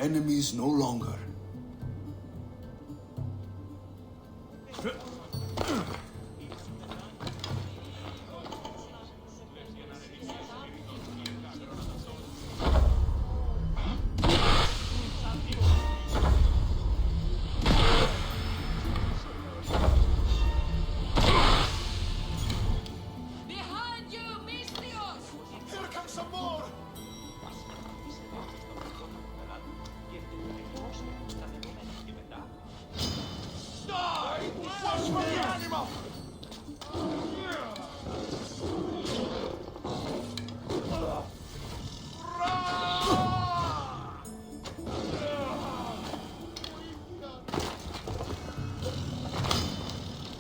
Enemies no longer. Behind you, Mistrios! Here comes some more! Die! Watch for the animal!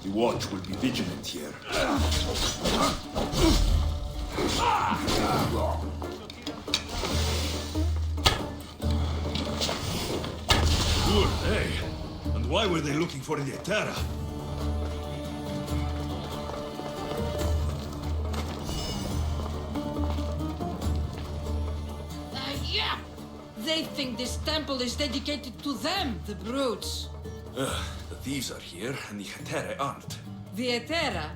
The watch will be vigilant here. Good, hey. And why were they looking for the Etera? Yeah! They think this temple is dedicated to them, the brutes. The thieves are here, and the Etera aren't. The Etera?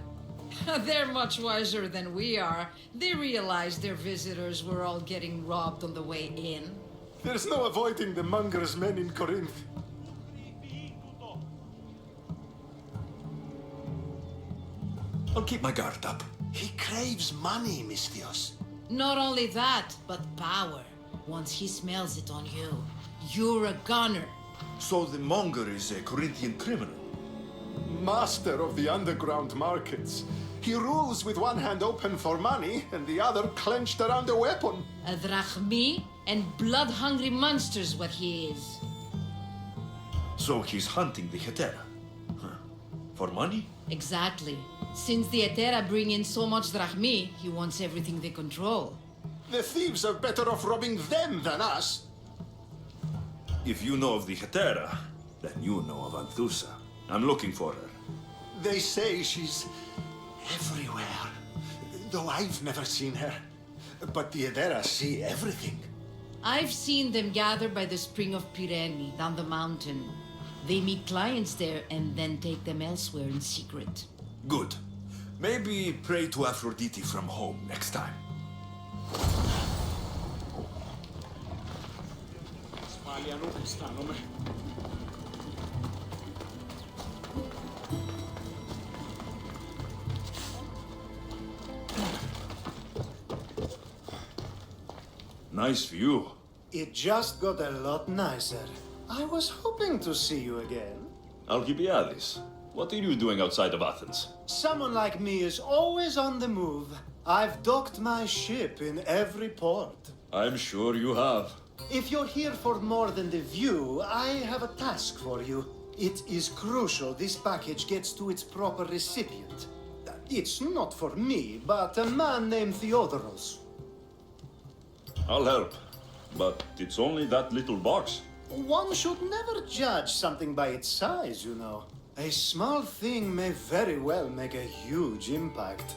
They're much wiser than we are. They realized their visitors were all getting robbed on the way in. There's no avoiding the monger's men in Corinth. I'll keep my guard up. He craves money, Misthios. Not only that, but power. Once he smells it on you, you're a gunner. So the monger is a Corinthian criminal. Master of the underground markets. He rules with one hand open for money and the other clenched around a weapon. A drachmi and blood-hungry monster's what he is. So he's hunting the Etera. Huh. For money? Exactly. Since the Etera bring in so much drachmi, he wants everything they control. The thieves are better off robbing them than us. If you know of the Etera, then you know of Anthusa. I'm looking for her. They say she's everywhere, though I've never seen her. But the Edera see everything. I've seen them gather by the spring of Pireni, down the mountain. They meet clients there and then take them elsewhere in secret. Good. Maybe pray to Aphrodite from home next time. Nice view. It just got a lot nicer. I was hoping to see you again. Alcibiades, what are you doing outside of Athens? Someone like me is always on the move. I've docked my ship in every port. I'm sure you have. If you're here for more than the view, I have a task for you. It is crucial this package gets to its proper recipient. It's not for me, but a man named Theodoros. I'll help. But it's only that little box. One should never judge something by its size, you know. A small thing may very well make a huge impact.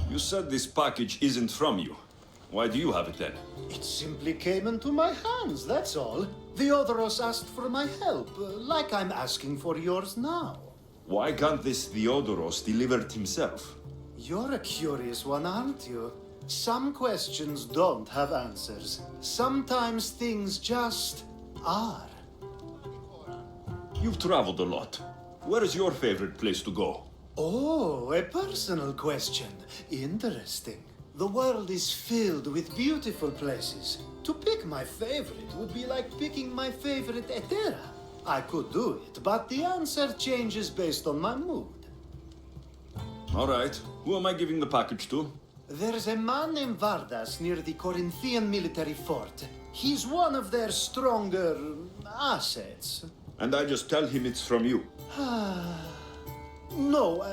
You said this package isn't from you. Why do you have it then? It simply came into my hands, that's all. Theodoros asked for my help, like I'm asking for yours now. Why can't this Theodoros deliver it himself? You're a curious one, aren't you? Some questions don't have answers. Sometimes things just are. You've traveled a lot. Where is your favorite place to go? Oh, a personal question. Interesting. The world is filled with beautiful places. To pick my favorite would be like picking my favorite Etera. I could do it, but the answer changes based on my mood. All right. Who am I giving the package to? There's a man named Vardas near the Corinthian military fort. He's one of their stronger assets. And I just tell him it's from you. No,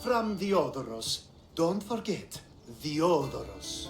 from Theodoros. Don't forget, Theodoros.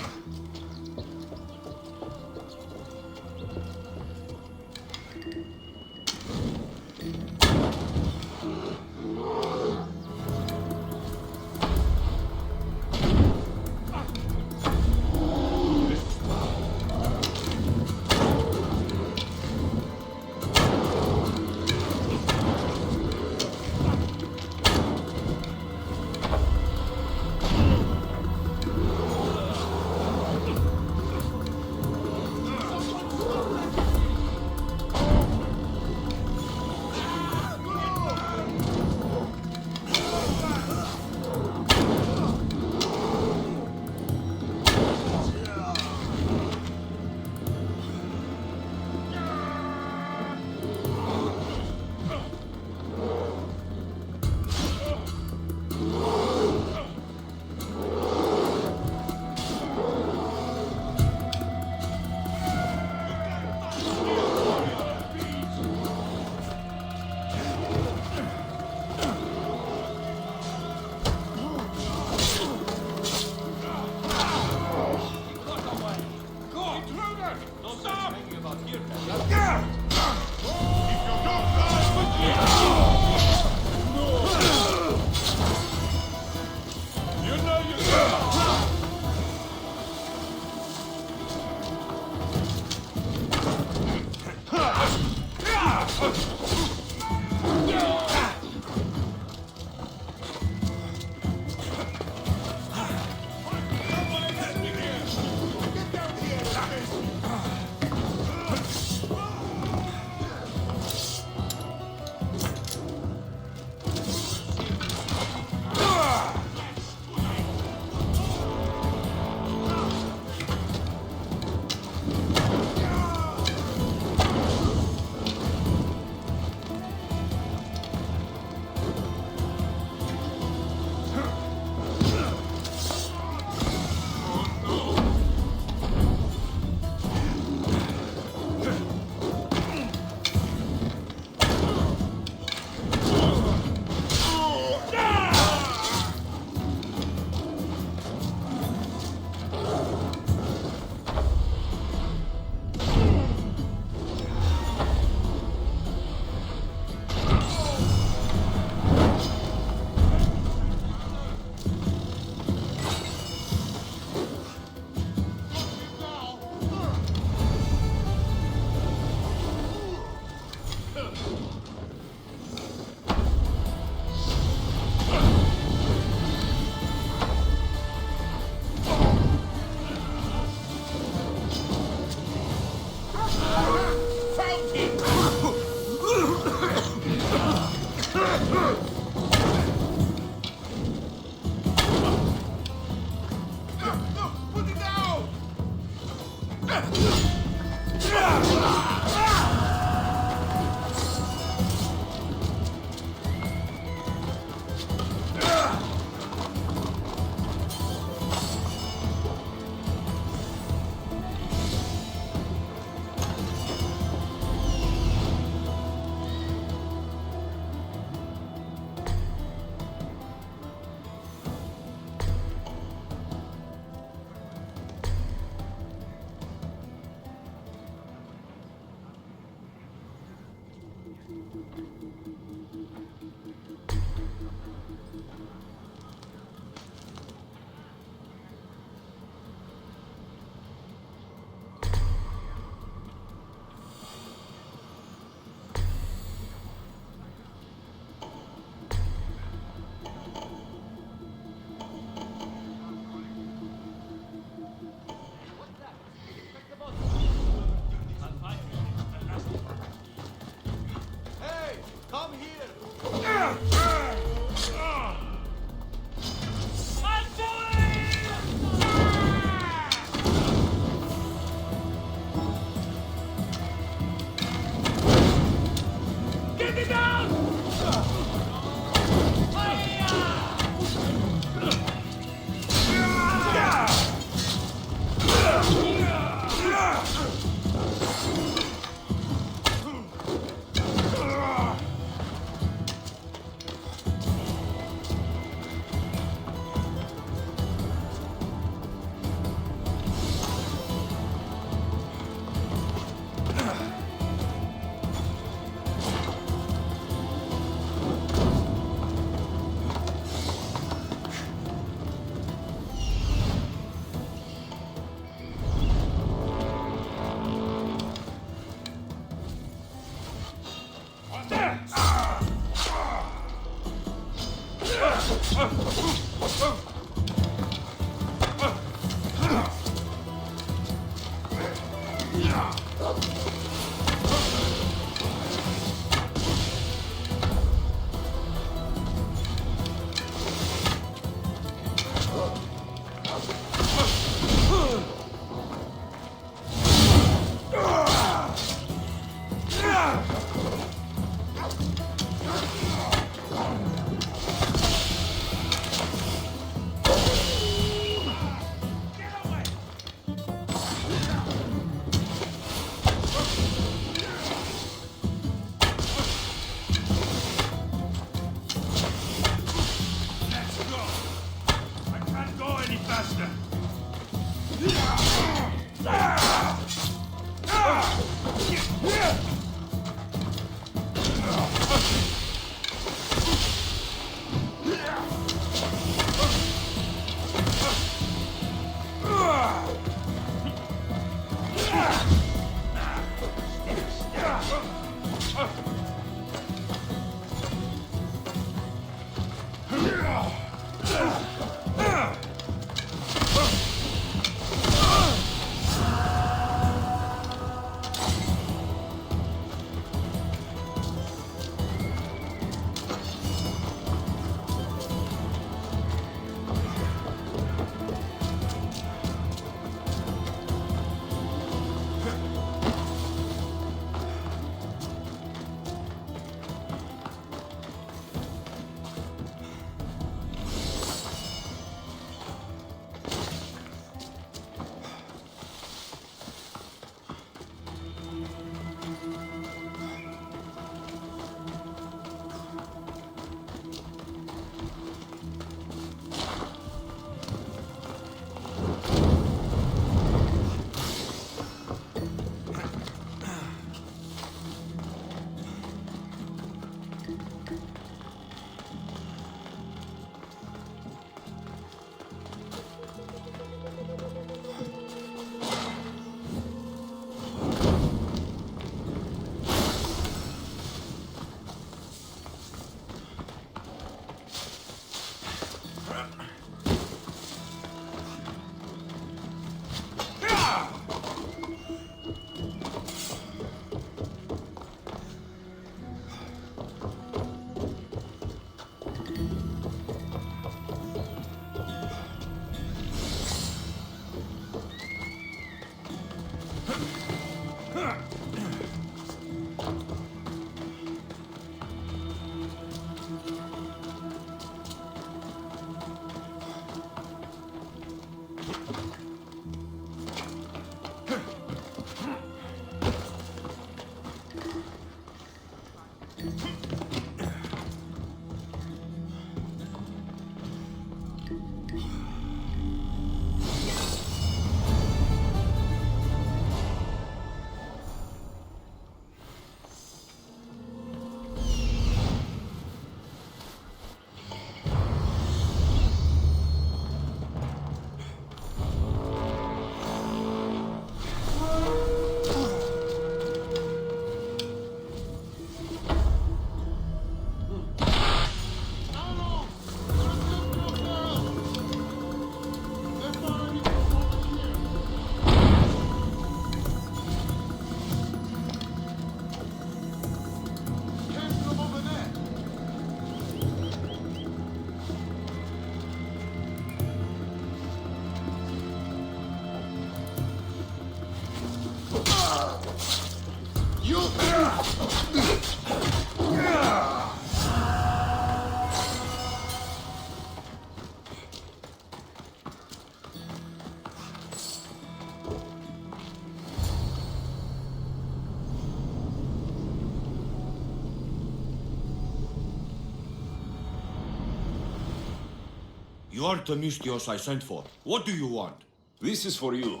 You are the Mystios I sent for. What do you want? This is for you.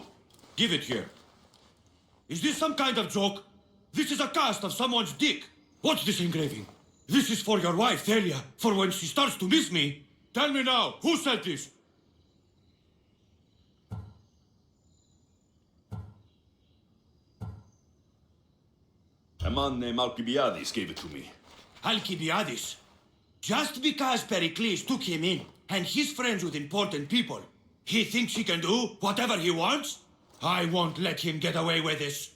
Give it here. Is this some kind of joke? This is a cast of someone's dick. What's this engraving? This is for your wife, Thalia, for when she starts to miss me. Tell me now, who said this? A man named Alcibiades gave it to me. Alcibiades. Just because Pericles took him in, and he's friends with important people, he thinks he can do whatever he wants? I won't let him get away with this.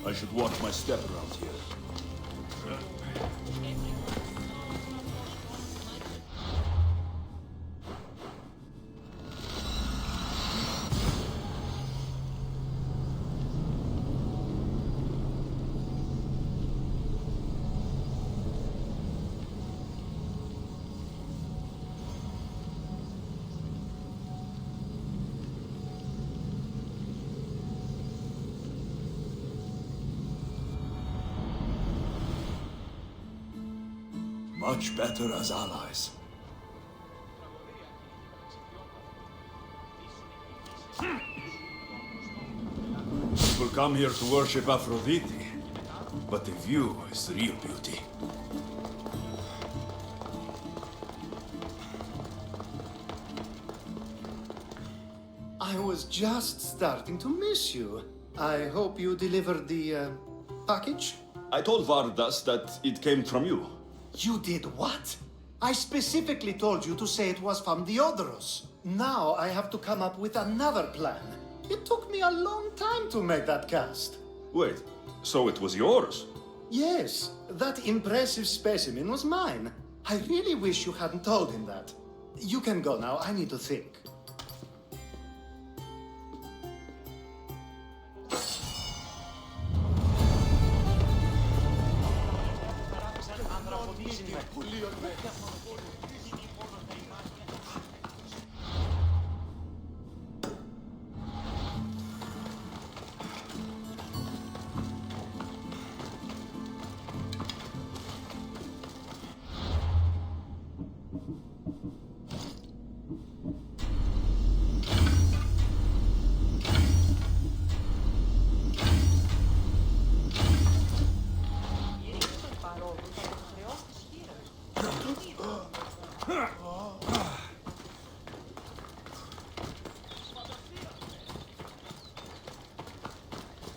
I should watch my step around here. Much better as allies. People come here to worship Aphrodite, but the view is the real beauty. I was just starting to miss you. I hope you delivered the package? I told Vardas that it came from you. You did what? I specifically told you to say it was from Diodorus. Now I have to come up with another plan. It took me a long time to make that cast. Wait, so it was yours? Yes, that impressive specimen was mine. I really wish you hadn't told him that. You can go now, I need to think.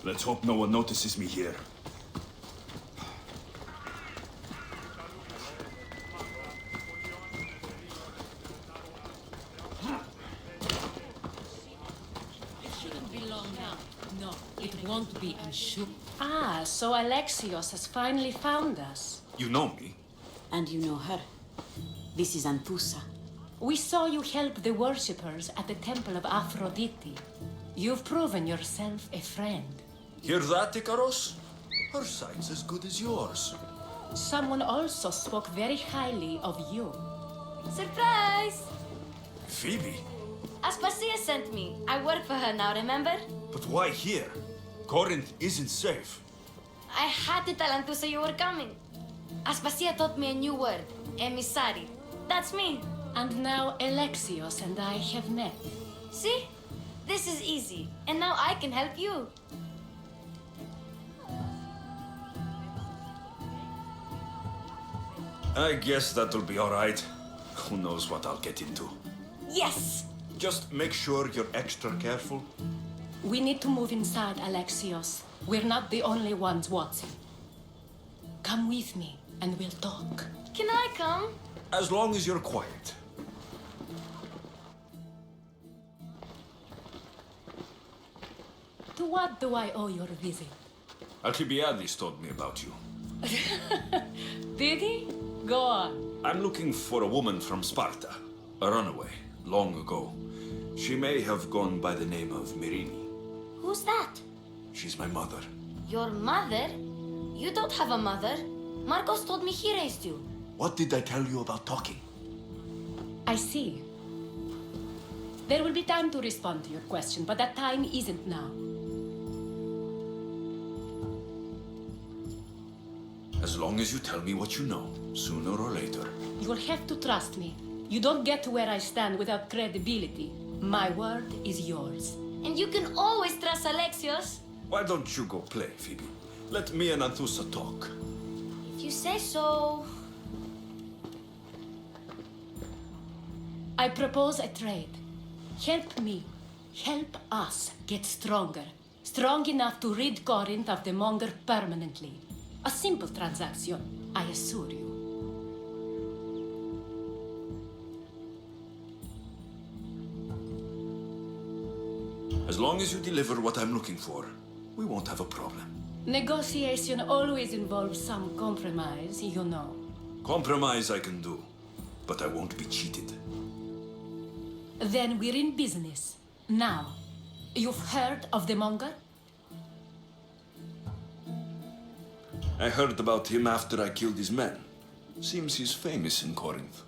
Let's hope no one notices me here. It shouldn't be long now. No, it won't be, I'm sure. Ah, so Alexios has finally found us. You know me. And you know her. This is Anthusa. We saw you help the worshippers at the temple of Aphrodite. You've proven yourself a friend. Hear that, Icaros? Her sight's as good as yours. Someone also spoke very highly of you. Surprise! Phoebe? Aspasia sent me. I work for her now, remember? But why here? Corinth isn't safe. I had to tell Anthusa you were coming. Aspasia taught me a new word. Emissary. That's me. And now Alexios and I have met. See? This is easy. And now I can help you. I guess that'll be all right. Who knows what I'll get into. Yes! Just make sure you're extra careful. We need to move inside, Alexios. We're not the only ones watching. Come with me, and we'll talk. Can I come? As long as you're quiet. To what do I owe your visit? Alcibiades told me about you. Did he? Go on. I'm looking for a woman from Sparta. A runaway, long ago. She may have gone by the name of Myrine. Who's that? She's my mother. Your mother? You don't have a mother. Marcos told me he raised you. What did I tell you about talking? I see. There will be time to respond to your question, but that time isn't now. As long as you tell me what you know, sooner or later. You'll have to trust me. You don't get to where I stand without credibility. My word is yours. And you can always trust Alexios. Why don't you go play, Phoebe? Let me and Anthusa talk. If you say so. I propose a trade. Help me, help us get stronger. Strong enough to rid Corinth of the Monger permanently. A simple transaction, I assure you. As long as you deliver what I'm looking for, we won't have a problem. Negotiation always involves some compromise, you know. Compromise I can do, but I won't be cheated. Then we're in business. Now, you've heard of the Monger? I heard about him after I killed his men. Seems he's famous in Corinth.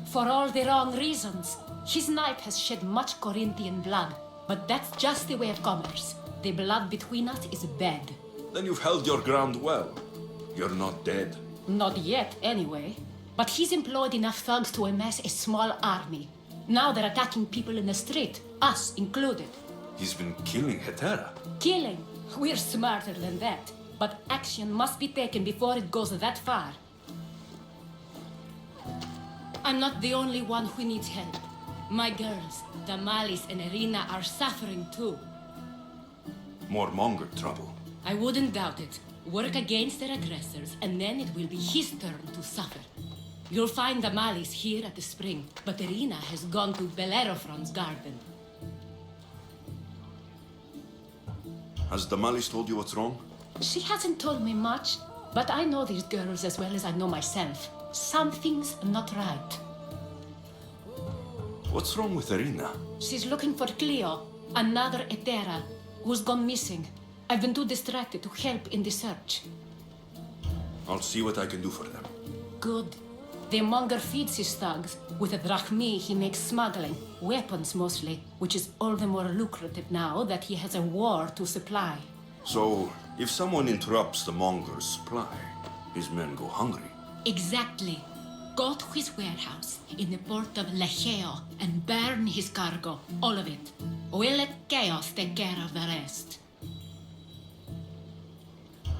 For all the wrong reasons. His knife has shed much Corinthian blood, but that's just the way of commerce. The blood between us is bad. Then you've held your ground well. You're not dead. Not yet, anyway. But he's employed enough thugs to amass a small army. Now they're attacking people in the street, us included. He's been killing Hetera. Killing? We're smarter than that. But action must be taken before it goes that far. I'm not the only one who needs help. My girls, Damalis and Irina, are suffering too. More Monger trouble. I wouldn't doubt it. Work against their aggressors, and then it will be his turn to suffer. You'll find Damalis here at the spring, but Irina has gone to Bellerophon's garden. Has Damalis told you what's wrong? She hasn't told me much, but I know these girls as well as I know myself. Something's not right. What's wrong with Irina? She's looking for Cleo, another Hetera, who's gone missing. I've been too distracted to help in the search. I'll see what I can do for them. Good. The Monger feeds his thugs. With the drachmi, he makes smuggling. Weapons, mostly, which is all the more lucrative now that he has a war to supply. So, if someone interrupts the Monger's supply, his men go hungry. Exactly. Go to his warehouse in the port of Lecheo and burn his cargo, all of it. We'll let chaos take care of the rest.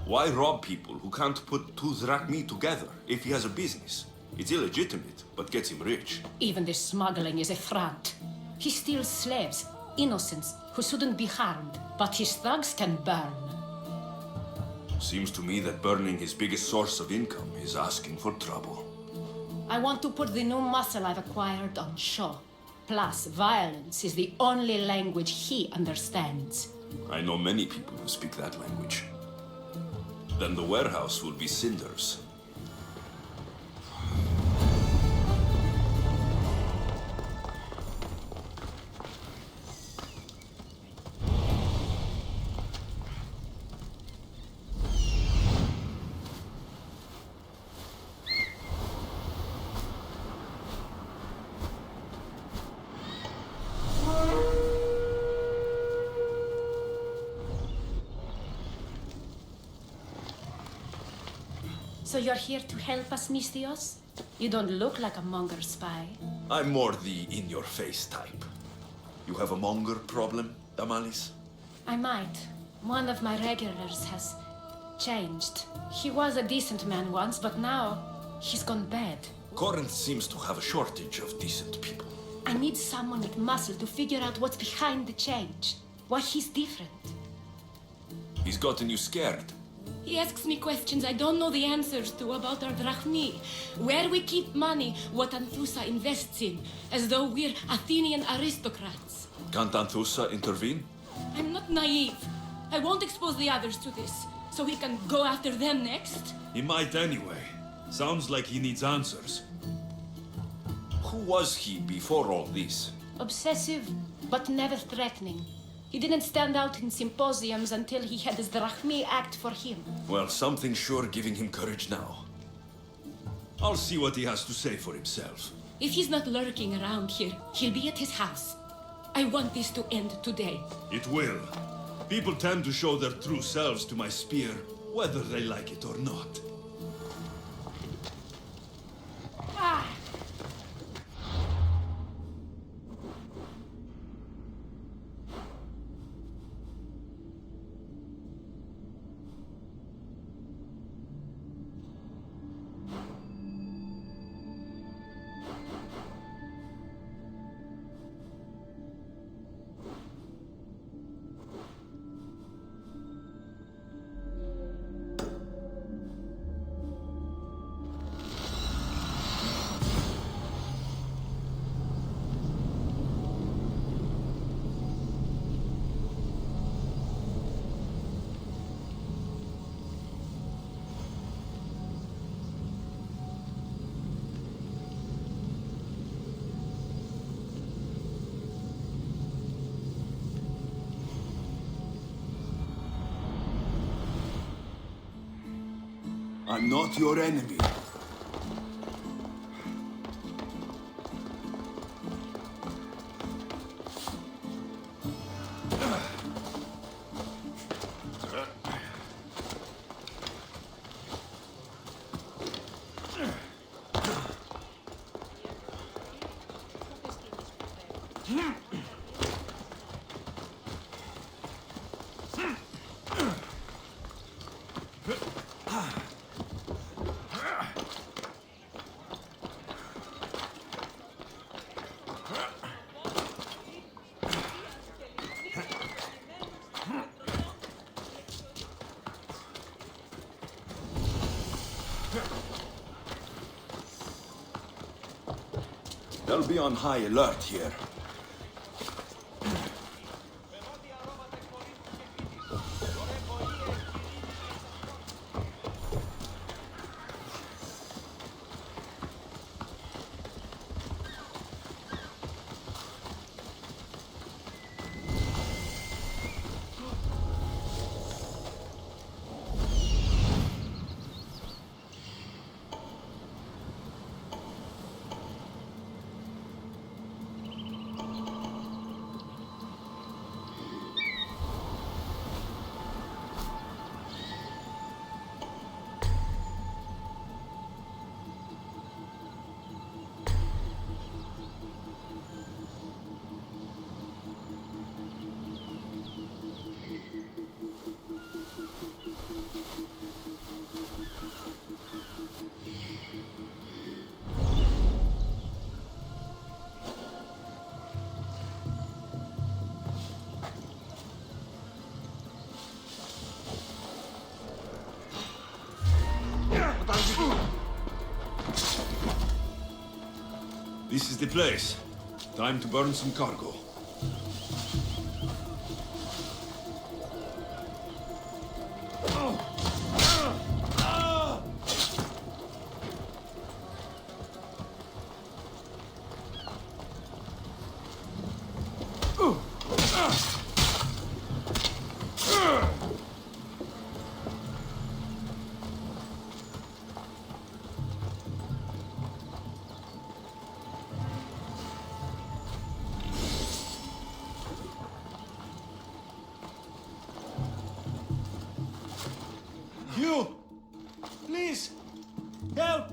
Why rob people who can't put two drachmi together if he has a business? It's illegitimate, but gets him rich. Even the smuggling is a front. He steals slaves, innocents, who shouldn't be harmed, but his thugs can burn. Seems to me that burning his biggest source of income is asking for trouble. I want to put the new muscle I've acquired on show. Plus, violence is the only language he understands. I know many people who speak that language. Then the warehouse will be cinders. So you're here to help us, Mystios? You don't look like a Monger spy. I'm more the in-your-face type. You have a Monger problem, Damalis? I might. One of my regulars has changed. He was a decent man once, but now he's gone bad. Corinth seems to have a shortage of decent people. I need someone with muscle to figure out what's behind the change. Why he's different. He's gotten you scared. He asks me questions I don't know the answers to about our drachmi, where we keep money, what Anthusa invests in, as though we're Athenian aristocrats. Can't Anthusa intervene? I'm not naive. I won't expose the others to this, so he can go after them next. He might anyway. Sounds like he needs answers. Who was he before all this? Obsessive, but never threatening. He didn't stand out in symposiums until he had his drachmi act for him. Well, something's sure giving him courage now. I'll see what he has to say for himself. If he's not lurking around here, he'll be at his house. I want this to end today. It will. People tend to show their true selves to my spear, whether they like it or not. I'm not your enemy. They'll be on high alert here. This is the place. Time to burn some cargo. You! Please! Help!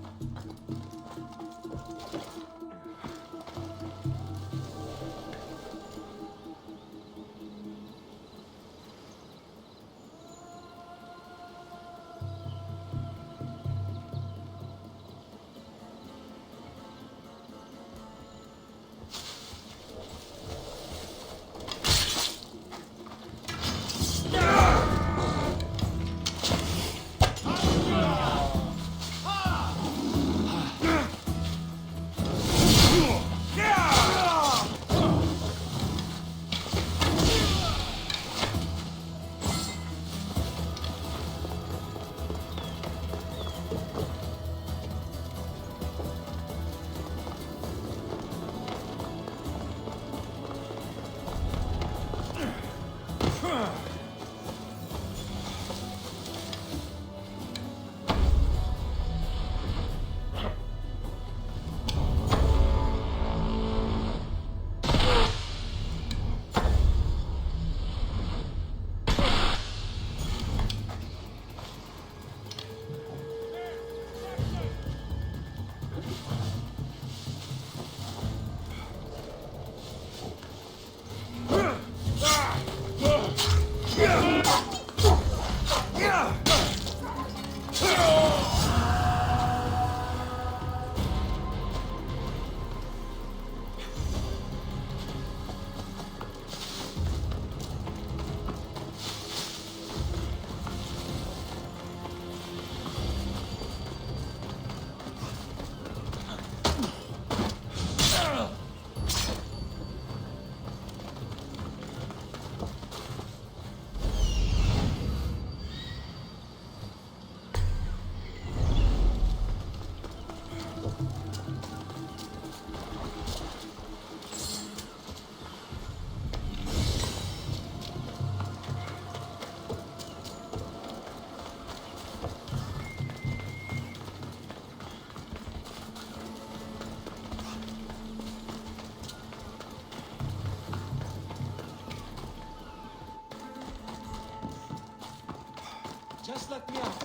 Just let me out.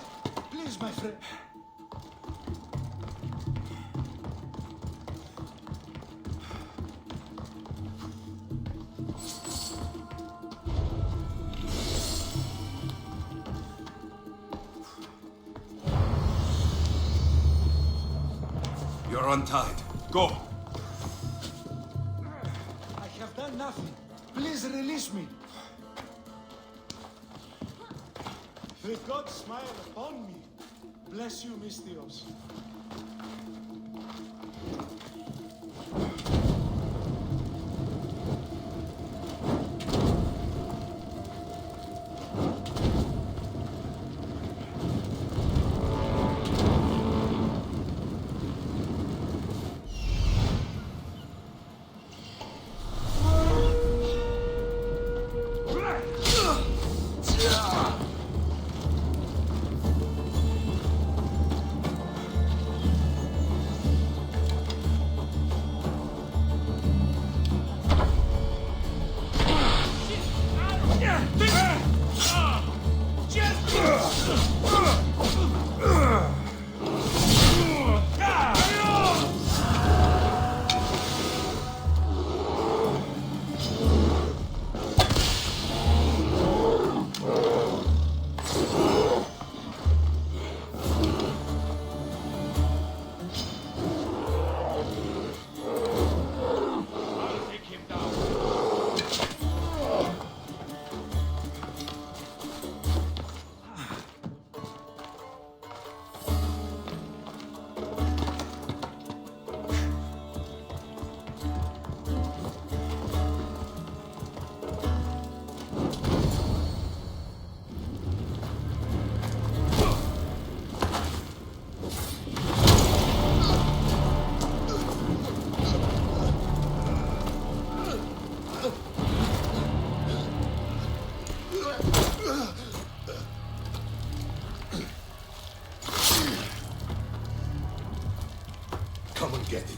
Please, my friend. You're untied. Go. I have done nothing. Please release me. May God smile upon me. Bless you, Mistios. Come and get it.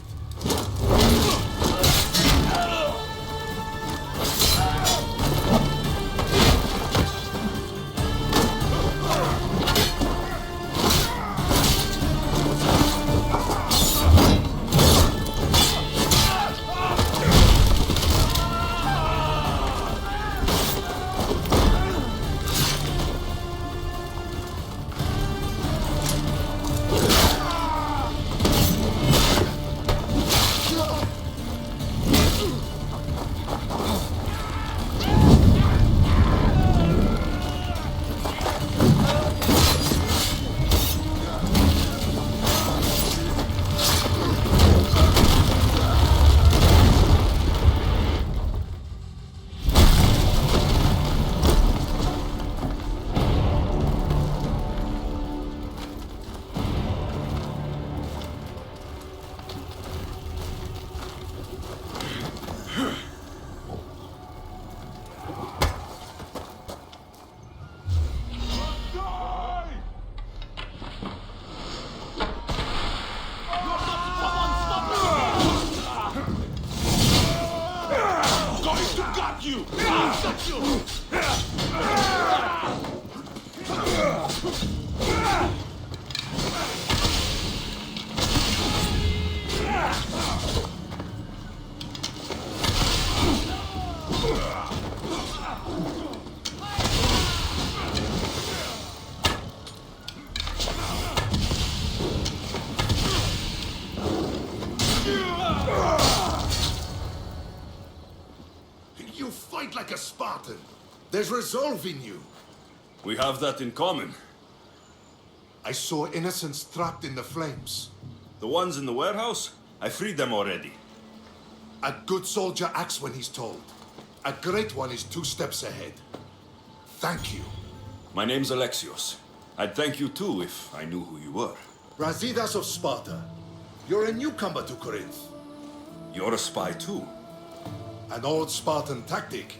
You fight like a Spartan. There's resolve in you. We have that in common. I saw innocents trapped in the flames. The ones in the warehouse? I freed them already. A good soldier acts when he's told. A great one is 2 steps ahead. Thank you. My name's Alexios. I'd thank you too if I knew who you were. Brasidas of Sparta. You're a newcomer to Corinth. You're a spy too. An old Spartan tactic.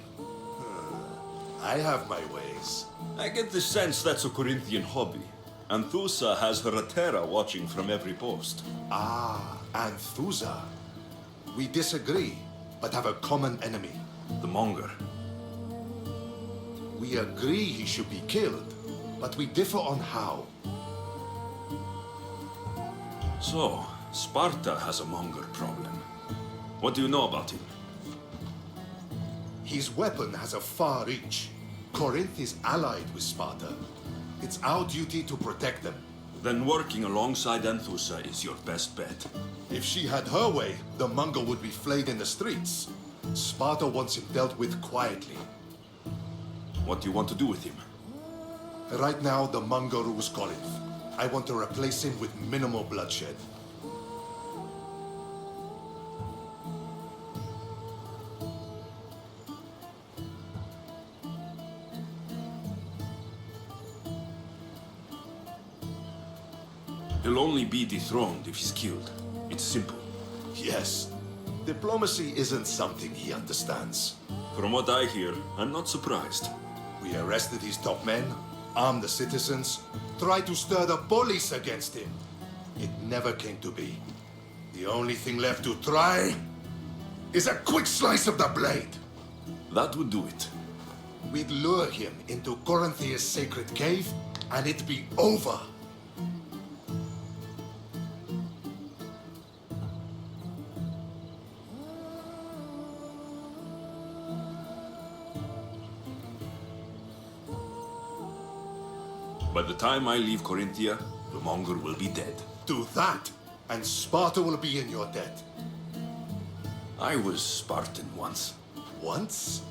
I have my ways. I get the sense that's a Corinthian hobby. Anthusa has her Atera watching from every post. Ah, Anthusa. We disagree, but have a common enemy. The Monger. We agree he should be killed, but we differ on how. So, Sparta has a monger problem. What do you know about him? His weapon has a far reach. Corinth is allied with Sparta. It's our duty to protect them. Then working alongside Anthusa is your best bet. If she had her way, the Mongol would be flayed in the streets. Sparta wants him dealt with quietly. What do you want to do with him? Right now, the Mongol rules Corinth. I want to replace him with minimal bloodshed. He'll only be dethroned if he's killed. It's simple. Yes. Diplomacy isn't something he understands. From what I hear, I'm not surprised. We arrested his top men, armed the citizens, tried to stir the police against him. It never came to be. The only thing left to try is a quick slice of the blade. That would do it. We'd lure him into Corinthia's sacred cave, and it'd be over. By the time I leave Corinthia, the Mongol will be dead. Do that, and Sparta will be in your debt. I was Spartan once. Once?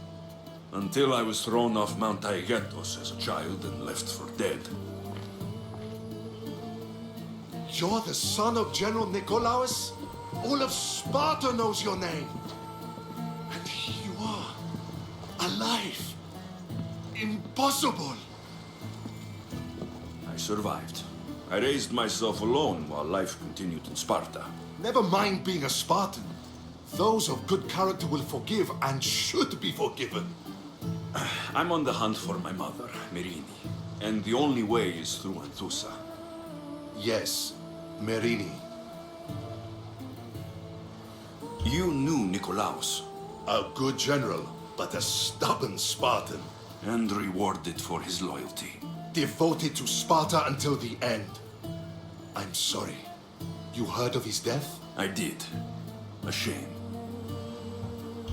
Until I was thrown off Mount Taygetos as a child and left for dead. You're the son of General Nikolaos? All of Sparta knows your name. And here you are, alive. Impossible. I survived. I raised myself alone while life continued in Sparta. Never mind being a Spartan. Those of good character will forgive and should be forgiven. I'm on the hunt for my mother, Merini. And the only way is through Anthusa. Yes, Merini. You knew Nikolaos. A good general, but a stubborn Spartan. And rewarded for his loyalty. Devoted to Sparta until the end. I'm sorry. You heard of his death? I did. A shame.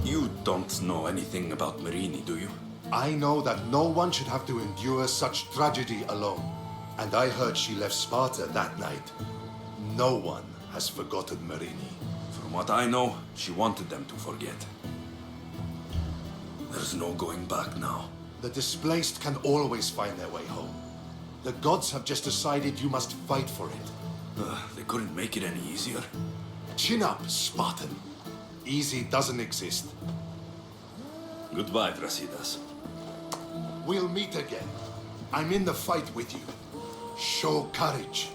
You don't know anything about Merini, do you? I know that no one should have to endure such tragedy alone. And I heard she left Sparta that night. No one has forgotten Merini. From what I know, she wanted them to forget. There's no going back now. The displaced can always find their way home. The gods have just decided you must fight for it. They couldn't make it any easier. Chin up, Spartan. Easy doesn't exist. Goodbye, Brasidas. We'll meet again. I'm in the fight with you. Show courage.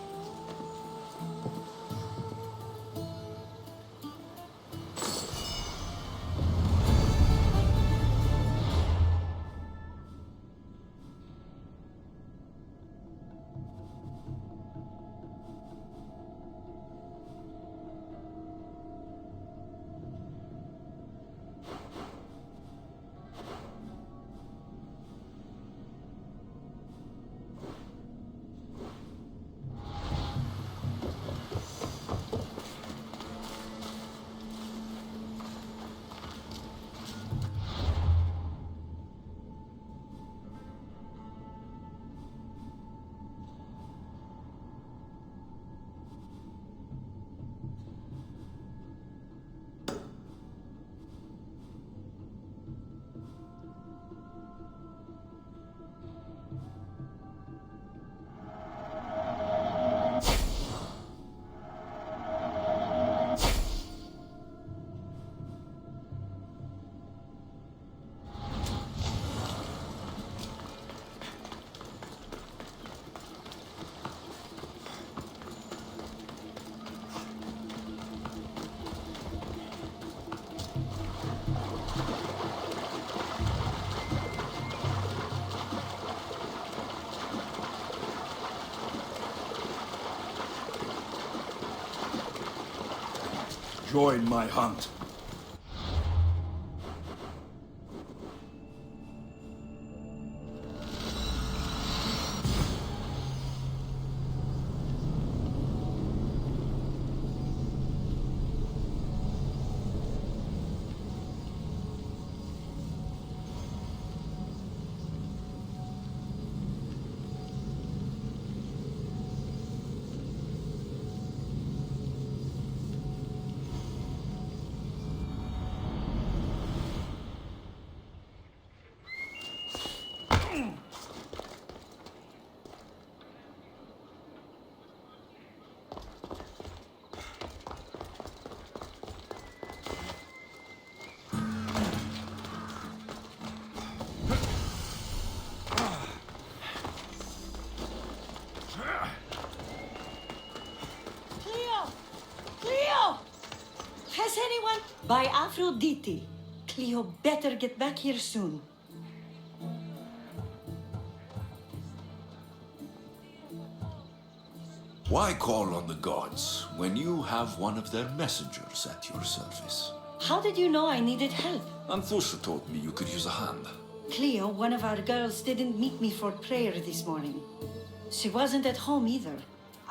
Join my hunt. Cleo! Cleo! Has anyone... By Aphrodite. Cleo better get back here soon. Why call on the gods when you have one of their messengers at your service? How did you know I needed help? Anthusa told me you could use a hand. Cleo, one of our girls, didn't meet me for prayer this morning. She wasn't at home either.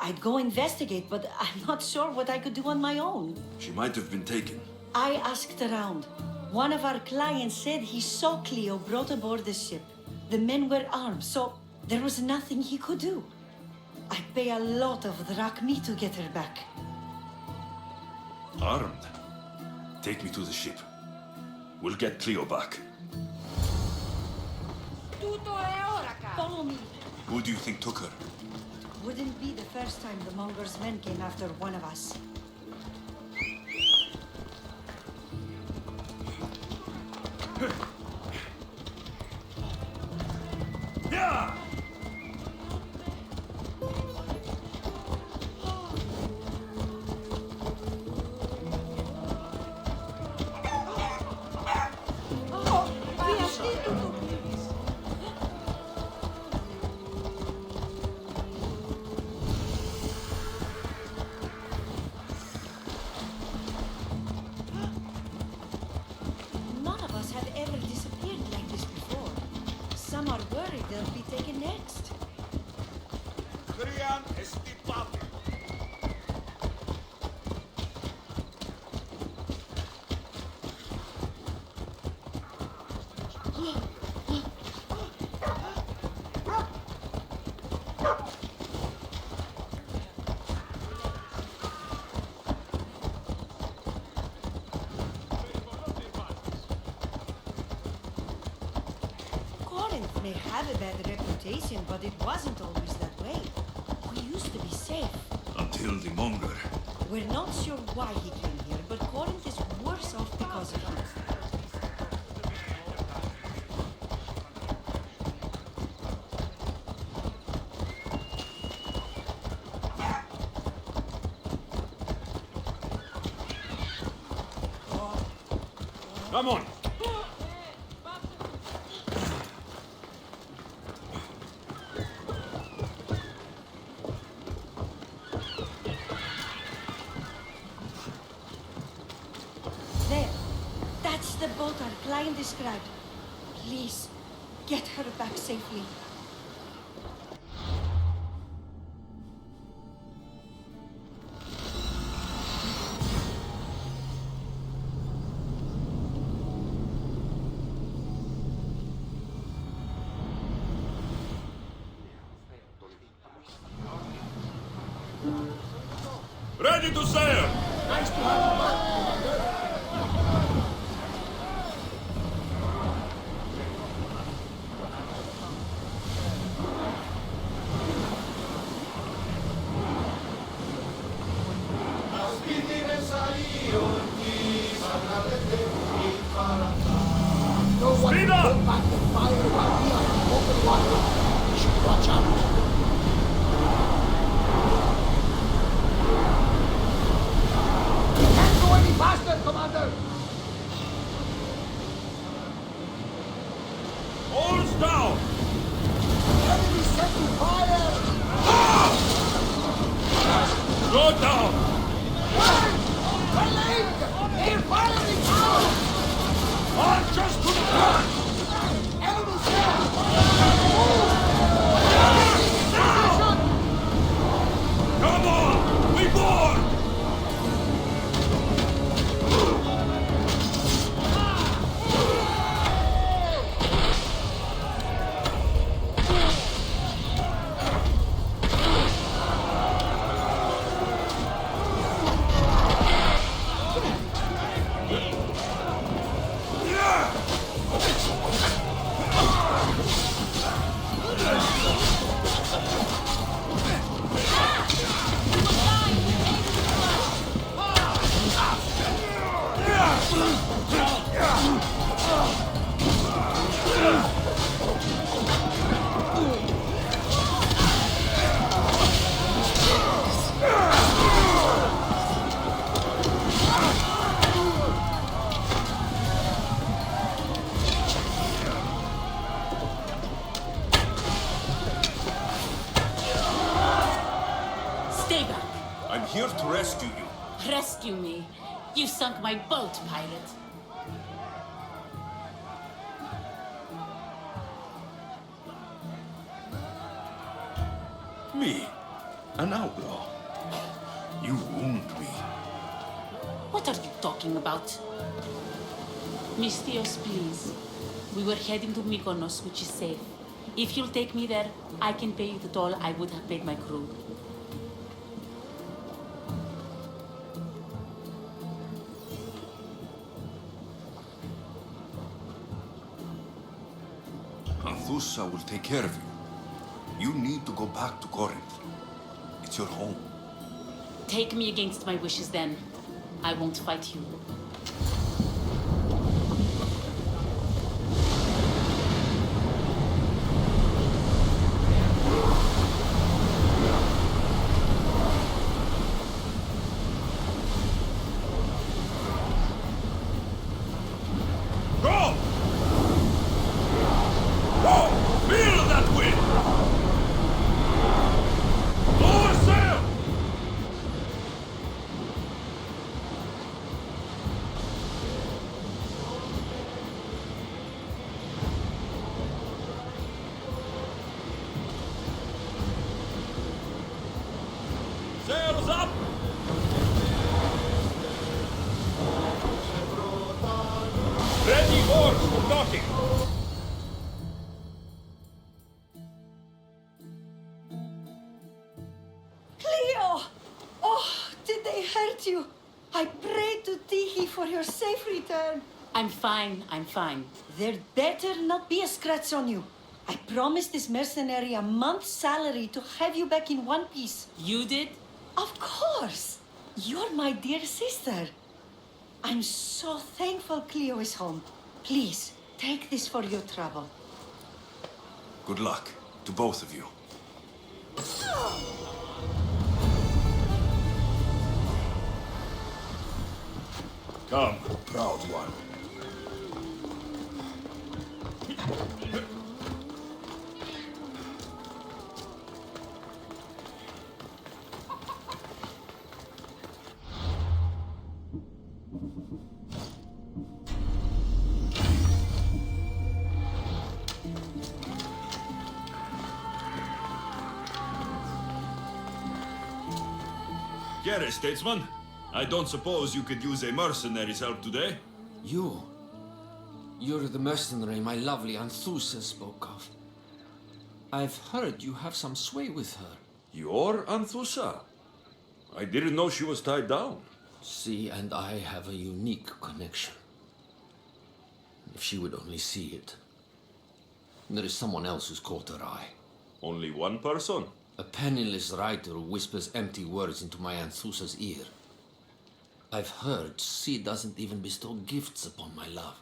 I'd go investigate, but I'm not sure what I could do on my own. She might have been taken. I asked around. One of our clients said he saw Cleo brought aboard the ship. The men were armed, so there was nothing he could do. I'd pay a lot of drachmi to get her back. Armed? Take me to the ship. We'll get Cleo back. Follow me. Who do you think took her? Wouldn't be the first time the Monger's men came after one of us. Yeah! None of us have ever disappeared like this before. Some are worried they'll be taken next. Corinth may have a bad reputation, but it wasn't always that way. We used to be safe. Until the Monger. We're not sure why he came here, but Corinth is worse off because of him. Come on! There. That's the boat our client described. Please, get her back safely. Ready to sail! Nice to have you back, Commander. No one Speed will up! hold back the fire while we are in open water. We should watch out. Can't go any faster, Commander! Oars down! Enemy setting fire! Go down! My leg! They're firing out! Archers to the front! Enemies there! Stay back. I'm here to rescue you. Rescue me. You sunk my boat, pirate. Me? An outlaw? You wound me. What are you talking about? Mystios, please. We were heading to Mykonos, which is safe. If you'll take me there, I can pay you the toll I would have paid my crew. Anthusa will take care of you. You need to go back to Corinth. It's your home. Take me against my wishes then. I won't fight you. Go! Go! Feel that wind! Lower sail! Sails up! Ready oars for docking! Cleo! Oh, did they hurt you? I prayed to Tihi for your safe return. I'm fine, I'm fine. There better not be a scratch on you. I promised this mercenary a month's salary to have you back in one piece. You did? Of course! You're my dear sister. I'm so thankful Cleo is home. Please, take this for your trouble. Good luck to both of you. Come, proud one. Gary, statesman. I don't suppose you could use a mercenary's help today? You're the mercenary my lovely Anthusa spoke of. I've heard you have some sway with her. You're Anthusa? I didn't know she was tied down. She and I have a unique connection. If she would only see it. There is someone else who's caught her eye. Only one person? A penniless writer who whispers empty words into my Anthusa's ear. I've heard she doesn't even bestow gifts upon my love.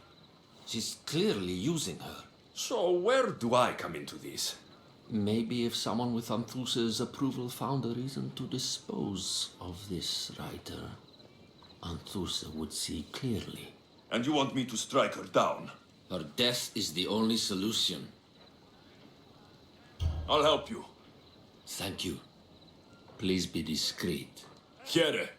She's clearly using her. So where do I come into this? Maybe if someone with Anthusa's approval found a reason to dispose of this writer, Anthusa would see clearly. And you want me to strike her down? Her death is the only solution. I'll help you. Thank you. Please be discreet. Here.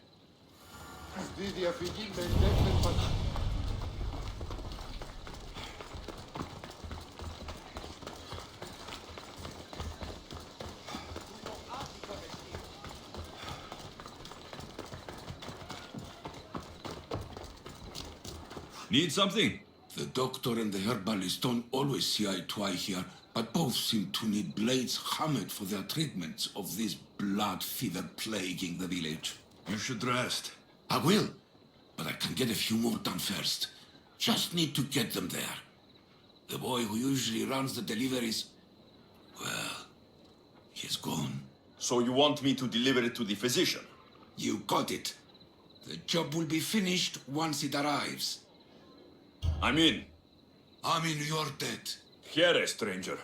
Need something? The doctor and the herbalist don't always see eye to eye here, but both seem to need blades hammered for their treatments of this blood fever plaguing the village. You should rest. I will, but I can get a few more done first. Just need to get them there. The boy who usually runs the deliveries, well, he's gone. So you want me to deliver it to the physician? You got it. The job will be finished once it arrives. I'm in. I'm in your debt. Here, stranger.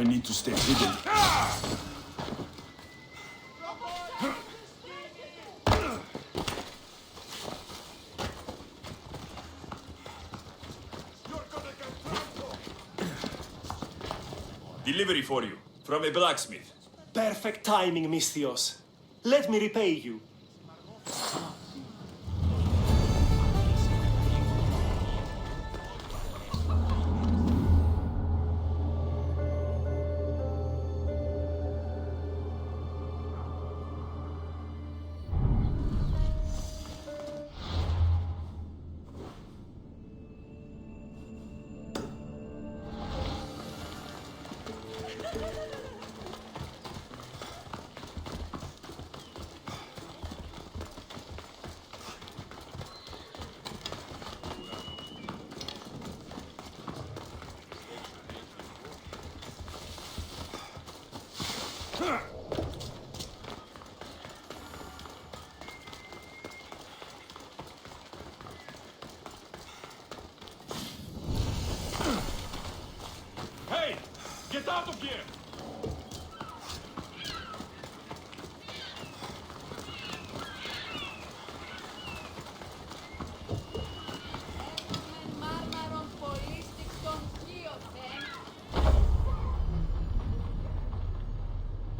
I need to stay hidden. Delivery for you, from a blacksmith. Perfect timing, Misthios. Let me repay you. Hey! Get out of here!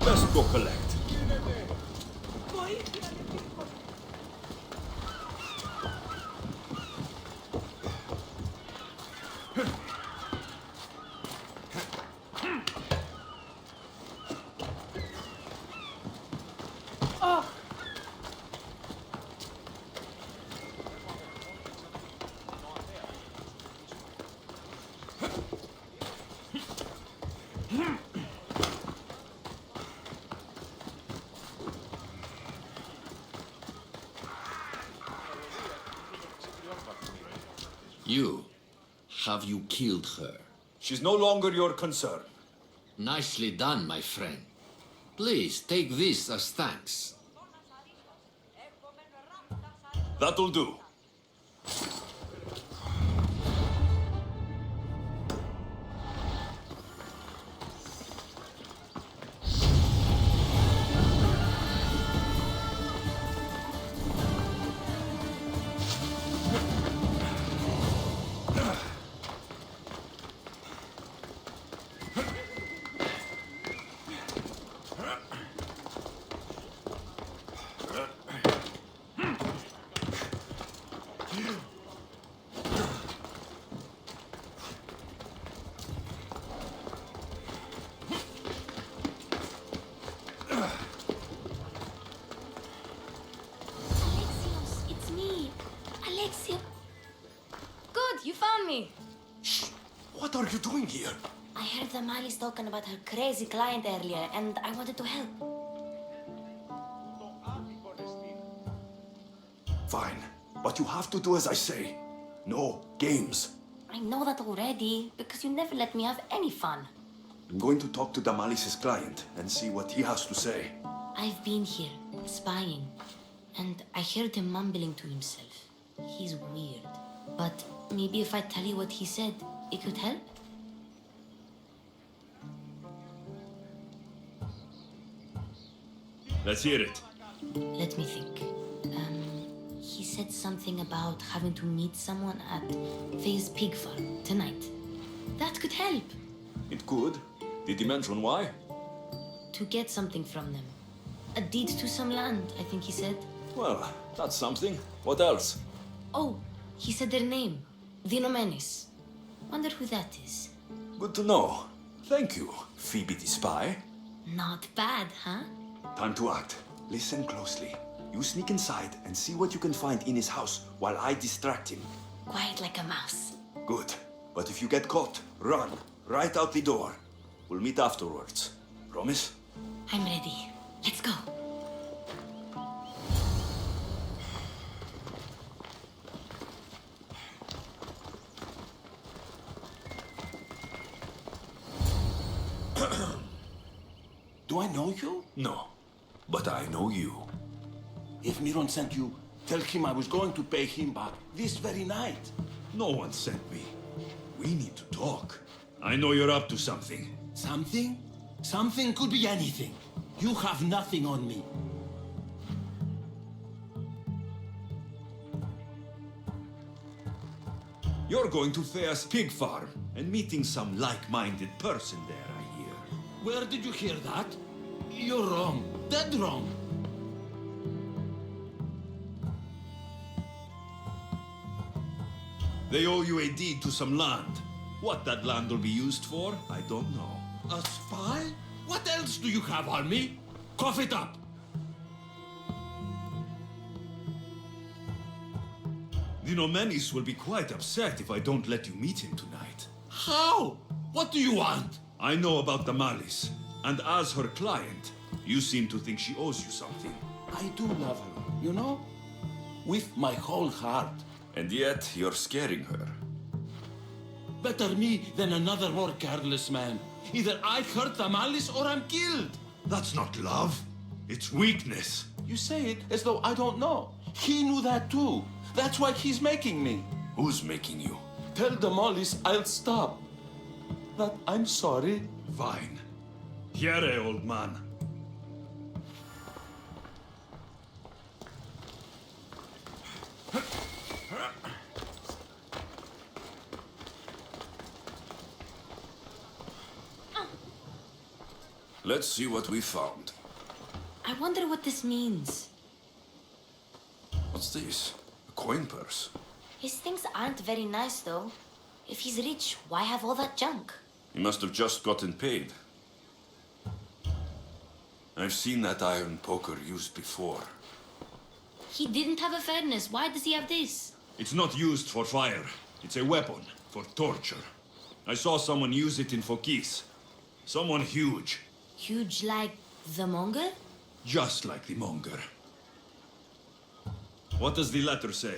Let's go collect. You. Have you killed her? She's no longer your concern. Nicely done, my friend. Please take this as thanks. That'll do. Alexios, it's me. Alexios. Good, you found me. What are you doing here? I heard Damalis talking about her crazy client earlier, and I wanted to help. Fine, but you have to do as I say. No games. I know that already, because you never let me have any fun. I'm going to talk to Damalis' client and see what he has to say. I've been here, spying, and I heard him mumbling to himself. He's weird. But maybe if I tell you what he said, it could help? Let's hear it. Let me think. He said something about having to meet someone at Faye's pig farm tonight. That could help. It could. Did he mention why? To get something from them. A deed to some land, I think he said. Well, that's something. What else? Oh, he said their name. Vinomenes. Wonder who that is. Good to know. Thank you, Phoebe the spy. Not bad, huh? Time to act. Listen closely. You sneak inside and see what you can find in his house while I distract him. Quiet like a mouse. Good. But if you get caught, run. Right out the door. We'll meet afterwards. Promise? I'm ready. Let's go. Do I know you? No. But I know you. If Miron sent you, tell him I was going to pay him back this very night. No one sent me. We need to talk. I know you're up to something. Something? Something could be anything. You have nothing on me. You're going to Thea's pig farm and meeting some like-minded person there, I hear. Where did you hear that? You're wrong. Dead wrong. They owe you a deed to some land. What that land will be used for, I don't know. A spy? What else do you have on me? Cough it up. The Nomenis will be quite upset if I don't let you meet him tonight. How? What do you want? I know about the Malice, and as her client, you seem to think she owes you something. I do love her, you know? With my whole heart. And yet, you're scaring her. Better me than another more careless man. Either I hurt the Malice or I'm killed. That's not love. It's weakness. You say it as though I don't know. He knew that too. That's why he's making me. Who's making you? Tell the Mollies I'll stop. That I'm sorry. Fine. Here, old man. Let's see what we found. I wonder what this means. What's this? A coin purse? His things aren't very nice, though. If he's rich, why have all that junk? He must have just gotten paid. I've seen that iron poker used before. He didn't have a furnace. Why does he have this? It's not used for fire. It's a weapon for torture. I saw someone use it in Fokis. Someone huge. Huge like the Monger? Just like the Monger. What does the letter say?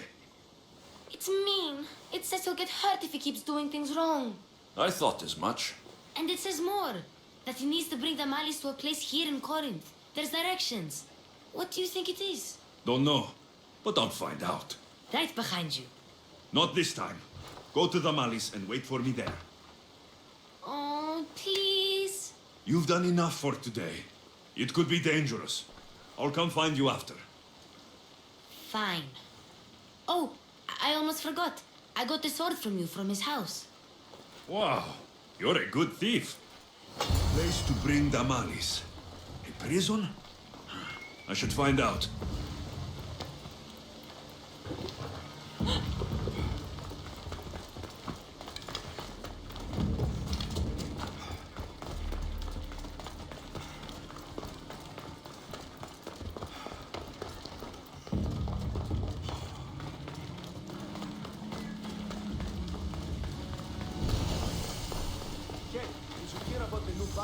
It's mean. It says he'll get hurt if he keeps doing things wrong. I thought as much. And it says more. That he needs to bring the Malice to a place here in Corinth. There's directions. What do you think it is? Don't know, but I'll find out. Right behind you. Not this time. Go to the Malice and wait for me there. Oh, please. You've done enough for today. It could be dangerous. I'll come find you after. Fine. Oh, I almost forgot. I got the sword from you from his house. Wow, you're a good thief. Place to bring the Malice. A prison? I should find out.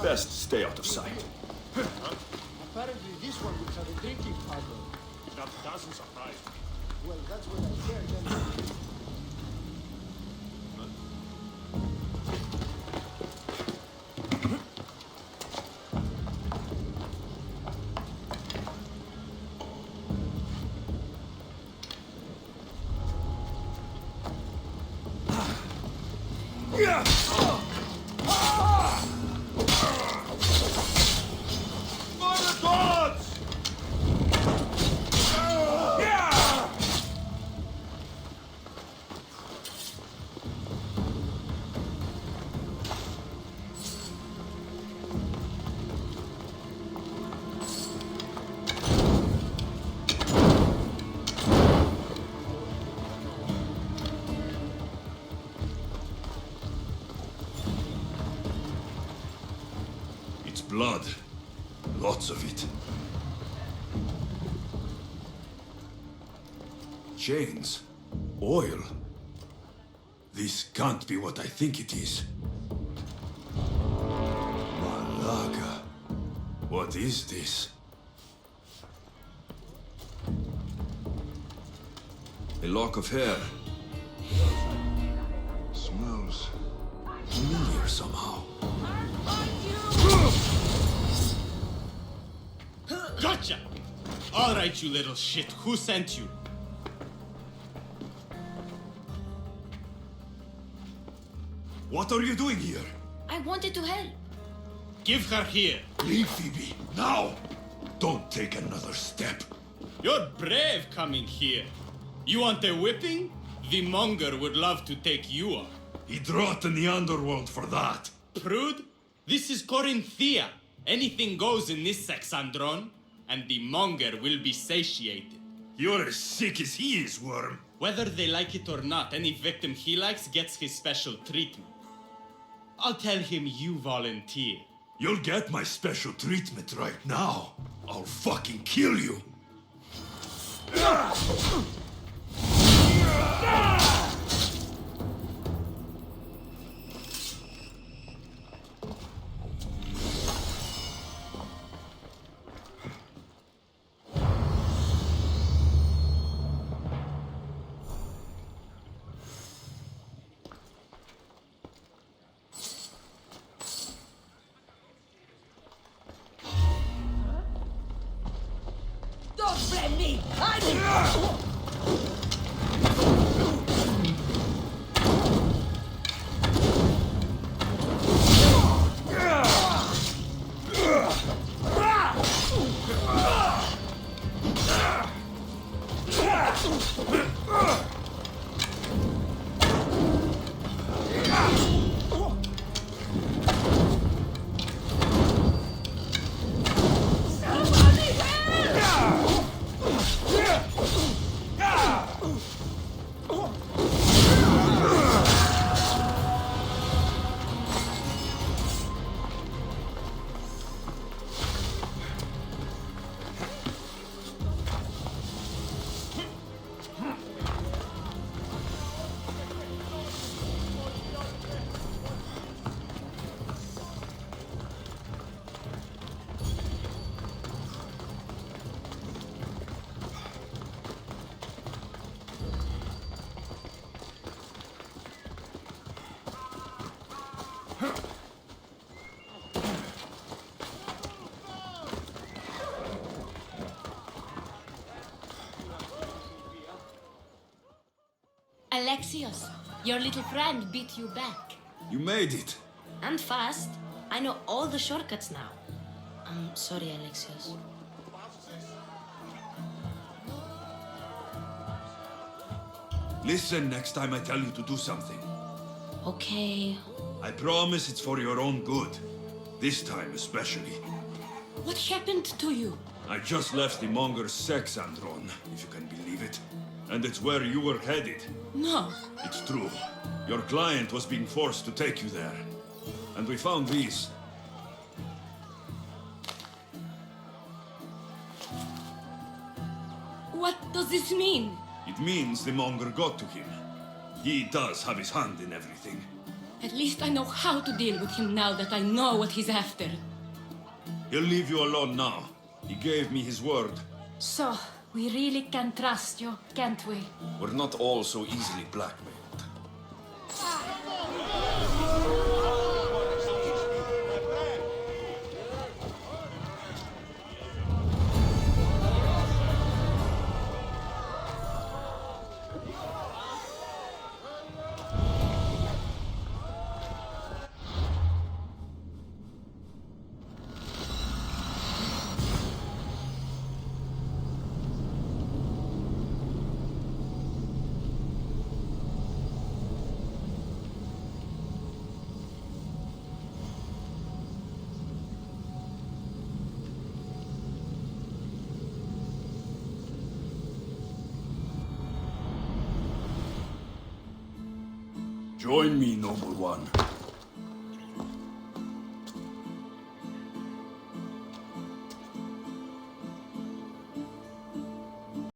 Best stay out of sight. Apparently this one looks like a drinking puzzle. That doesn't surprise me. Well, that's what I hear then. Blood. Lots of it. Chains. Oil. This can't be what I think it is. Malaga. What is this? A lock of hair. Smells familiar somehow. Gotcha! All right, you little shit. Who sent you? What are you doing here? I wanted to help. Give her here. Leave, Phoebe, now! Don't take another step. You're brave coming here. You want a whipping? The monger would love to take you on. He'd rot in the underworld for that. Prude, this is Corinthia. Anything goes in this Sexandron, and the monger will be satiated. You're as sick as he is, Worm. Whether they like it or not, any victim he likes gets his special treatment. I'll tell him you volunteer. You'll get my special treatment right now. I'll fucking kill you. Don't blame me! Alexios, your little friend beat you back. You made it. And fast. I know all the shortcuts now. I'm sorry, Alexios. Listen next time I tell you to do something. Okay. I promise it's for your own good. This time especially. What happened to you? I just left the monger's Sexandron, if you can believe it. And it's where you were headed. No. It's true. Your client was being forced to take you there. And we found these. What does this mean? It means the monger got to him. He does have his hand in everything. At least I know how to deal with him now that I know what he's after. He'll leave you alone now. He gave me his word. So, we really can trust you, can't we? We're not all so easily blackmailed. Join me, noble one.